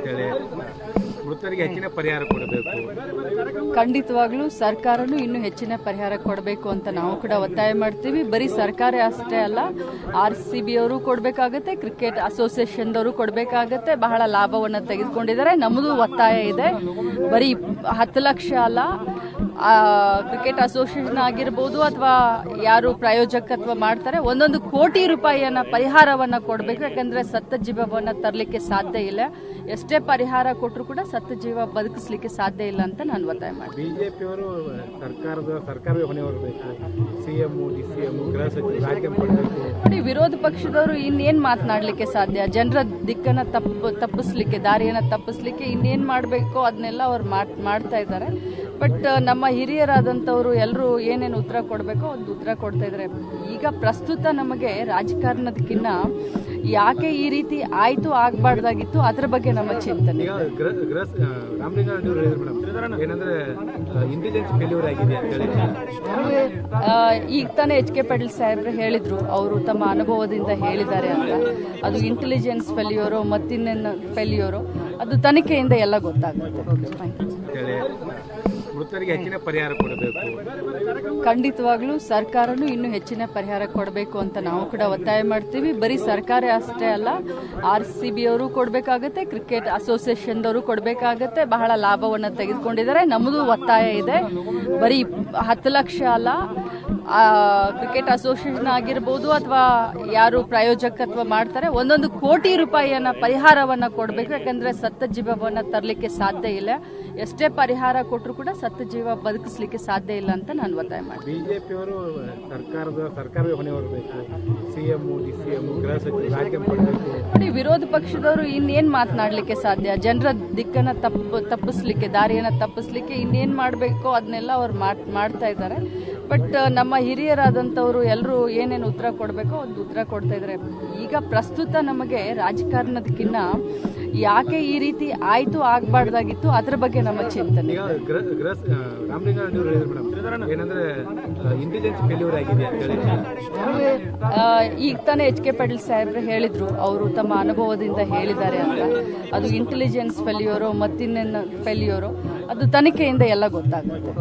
ಹೇಳಿ ಮೃತರಿಗೆ ಹೆಚ್ಚಿನ ಪರಿಹಾರ ಕೊಡಬೇಕು. ಖಂಡಿತವಾಗ್ಲೂ ಸರ್ಕಾರನು ಇನ್ನೂ ಹೆಚ್ಚಿನ ಪರಿಹಾರ ಕೊಡಬೇಕು ಅಂತ ನಾವು ಕೂಡ ಒತ್ತಾಯ ಮಾಡ್ತೀವಿ. ಬರೀ ಸರ್ಕಾರ ಅಷ್ಟೇ ಅಲ್ಲ, RCB ಅವರು ಕೊಡಬೇಕಾಗತ್ತೆ, ಕ್ರಿಕೆಟ್ ಅಸೋಸಿಯೇಷನ್ದವರು ಕೊಡಬೇಕಾಗತ್ತೆ. ಬಹಳ ಲಾಭವನ್ನು ತೆಗೆದುಕೊಂಡಿದ್ದಾರೆ. ನಮ್ಮದು ಒತ್ತಾಯ ಇದೆ, ಬರೀ 10 ಲಕ್ಷ ಅಲ್ಲ, ಕ್ರಿಕೆಟ್ ಅಸೋಸಿಯೇಷನ್ ಆಗಿರ್ಬೋದು ಅಥವಾ ಯಾರು ಪ್ರಾಯೋಜಕತ್ವ ಮಾಡ್ತಾರೆ 1 ಕೋಟಿ ರೂಪಾಯಿಯನ್ನ ಪರಿಹಾರವನ್ನ ಕೊಡಬೇಕು. ಯಾಕಂದ್ರೆ ಸತ್ತ ಜೀವವನ್ನ ತರಲಿಕ್ಕೆ ಸಾಧ್ಯ ಇಲ್ಲ. ಎಷ್ಟೇ ಪರಿಹಾರ ಕೊಟ್ಟರು ಕೂಡ ಸತ್ತ ಜೀವ ಬದುಕಿಸ್ಲಿಕ್ಕೆ ಸಾಧ್ಯ ಇಲ್ಲ ಅಂತ ನಾನು ಒತ್ತಾಯ ಮಾಡ್ತೀನಿ. ಬಿಜೆಪಿಯವರು ಸರ್ಕಾರವೇ ಹೊಣೆ ಹೊರಬೇಕು, CM DCM ಗೃಹ ಸಚಿವರು ರಾಜೀನಾಮೆ ಮಾಡಬೇಕು. ನೋಡಿ, ವಿರೋಧ ಪಕ್ಷದವರು ಇನ್ನೇನ್ ಮಾತನಾಡ್ಲಿಕ್ಕೆ ಸಾಧ್ಯ? ಜನರ ದಿಕ್ಕನ್ನ ತಪ್ಪಿಸ್ಲಿಕ್ಕೆ, ದಾರಿಯನ್ನ ತಪ್ಪಿಸ್ಲಿಕ್ಕೆ ಇನ್ನೇನ್ ಮಾಡಬೇಕು ಅದನ್ನೆಲ್ಲ ಅವ್ರು ಮಾಡ್ತಾ ಇದ್ದಾರೆ. ಬಟ್ ನಮ್ಮ ಹಿರಿಯರಾದಂಥವ್ರು ಎಲ್ಲರೂ ಏನೇನು ಉತ್ತರ ಕೊಡಬೇಕೋ ಒಂದು ಉತ್ತರ ಕೊಡ್ತಾ ಇದ್ದಾರೆ. ಈಗ ಪ್ರಸ್ತುತ ನಮಗೆ ರಾಜಕಾರಣದಕ್ಕಿಂತ ಯಾಕೆ ಈ ರೀತಿ ಆಯ್ತು ಆಗಬಾರ್ದಾಗಿತ್ತು ಅದ್ರ ಬಗ್ಗೆ ನಮ್ಮ ಚಿಂತನೆ. ಏನಂದ್ರೆ ಇಂಟೆಲಿಜೆನ್ಸ್ ಫೇಲ್ಯೂರ್ ಆಗಿದೆ ಅಂತ ಹೇಳಿ ಈಗ ತಾನೇ HK ಪಾಟೀಲ್ ಸಾಹೇಬ್ರು ಹೇಳಿದ್ರು, ಅವರು ತಮ್ಮ ಅನುಭವದಿಂದ ಹೇಳಿದ್ದಾರೆ ಅಂತ. ಅದು ಇಂಟೆಲಿಜೆನ್ಸ್ ಫೇಲ್ಯೂರೋ ಮತ್ತಿನ್ನೇನು ಫೇಲ್ಯೂರೋ ಅದು ತನಿಖೆಯಿಂದ ಎಲ್ಲ ಗೊತ್ತಾಗುತ್ತೆ. ಮೃತರಿಗೆ ಹೆಚ್ಚಿನ ಪರಿಹಾರ ಕೊಡಬೇಕು. ಖಂಡಿತವಾಗ್ಲೂ ಸರ್ಕಾರನು ಇನ್ನೂ ಹೆಚ್ಚಿನ ಪರಿಹಾರ ಕೊಡಬೇಕು ಅಂತ ನಾವು ಕೂಡ ಒತ್ತಾಯ ಮಾಡ್ತೀವಿ. ಬರೀ ಸರ್ಕಾರ ಅಷ್ಟೇ ಅಲ್ಲ, RCB ಅವರು ಕೊಡಬೇಕಾಗತ್ತೆ, ಕ್ರಿಕೆಟ್ ಅಸೋಸಿಯೇಷನ್ದವರು ಕೊಡಬೇಕಾಗತ್ತೆ. ಬಹಳ ಲಾಭವನ್ನು ತೆಗೆದುಕೊಂಡಿದ್ದಾರೆ. ನಮ್ಮದು ಒತ್ತಾಯ ಇದೆ, ಬರೀ 10 ಲಕ್ಷ ಅಲ್ಲ, ಕ್ರಿಕೆಟ್ ಅಸೋಸಿಯೇಷನ್ ಆಗಿರ್ಬೋದು ಅಥವಾ ಯಾರು ಪ್ರಾಯೋಜಕತ್ವ ಮಾಡ್ತಾರೆ 1 ಕೋಟಿ ರೂಪಾಯಿಯನ್ನ ಪರಿಹಾರವನ್ನ ಕೊಡಬೇಕು. ಯಾಕಂದ್ರೆ ಸತ್ತ ಜೀವವನ್ನ ತರಲಿಕ್ಕೆ ಸಾಧ್ಯ ಇಲ್ಲ. ಎಷ್ಟೇ ಪರಿಹಾರ ಕೊಟ್ಟರು ಕೂಡ ಸತ್ತ ಜೀವ ಬದುಕಿಸ್ಲಿಕ್ಕೆ ಸಾಧ್ಯ ಇಲ್ಲ ಅಂತ ನಾನು ಒತ್ತಾಯ ಮಾಡ್ತೀನಿ. ಬಿಜೆಪಿಯವರು ಸರ್ಕಾರವೇ ಹೊಣೆ ಹೊರಬೇಕು, CM DCM ಗೃಹ ಸಚಿವರು ರಾಜೀನಾಮೆ ಮಾಡಬೇಕು. ನೋಡಿ, ವಿರೋಧ ಪಕ್ಷದವರು ಇನ್ನೇನ್ ಮಾತನಾಡ್ಲಿಕ್ಕೆ ಸಾಧ್ಯ? ಜನರ ದಿಕ್ಕನ್ನ ತಪ್ಪಿಸ್ಲಿಕ್ಕೆ, ದಾರಿಯನ್ನ ತಪ್ಪಿಸ್ಲಿಕ್ಕೆ ಇನ್ನೇನ್ ಮಾಡಬೇಕೋ ಅದನ್ನೆಲ್ಲ ಅವ್ರು ಮಾಡ್ತಾ ಇದ್ದಾರೆ. ಬಟ್ ನಮ್ಮ ಹಿರಿಯರಾದಂಥವ್ರು ಎಲ್ಲರೂ ಏನೇನು ಉತ್ತರ ಕೊಡಬೇಕೋ ಒಂದು ಉತ್ತರ ಕೊಡ್ತಾ ಇದ್ದಾರೆ. ಈಗ ಪ್ರಸ್ತುತ ನಮಗೆ ರಾಜಕಾರಣದಕ್ಕಿಂತ ಯಾಕೆ ಈ ರೀತಿ ಆಯ್ತು ಆಗಬಾರ್ದಾಗಿತ್ತು ಅದ್ರ ಬಗ್ಗೆ ನಮ್ಮ ಚಿಂತನೆ. ಏನಂದ್ರೆ ಇಂಟೆಲಿಜೆನ್ಸ್ ಫೇಲ್ಯೂರ್ ಆಗಿದೆ ಅಂತ ಹೇಳಿ ಈಗ ತಾನೇ HK ಪಾಟೀಲ್ ಸಾಹೇಬ್ರು ಹೇಳಿದ್ರು, ಅವರು ತಮ್ಮ ಅನುಭವದಿಂದ ಹೇಳಿದ್ದಾರೆ ಅಂತ. ಅದು ಇಂಟೆಲಿಜೆನ್ಸ್ ಫೇಲ್ಯೂರೋ ಮತ್ತಿನ್ನೇನು ಫೇಲ್ಯೂರೋ ಅದು ತನಿಖೆಯಿಂದ ಎಲ್ಲ ಗೊತ್ತಾಗುತ್ತೆ.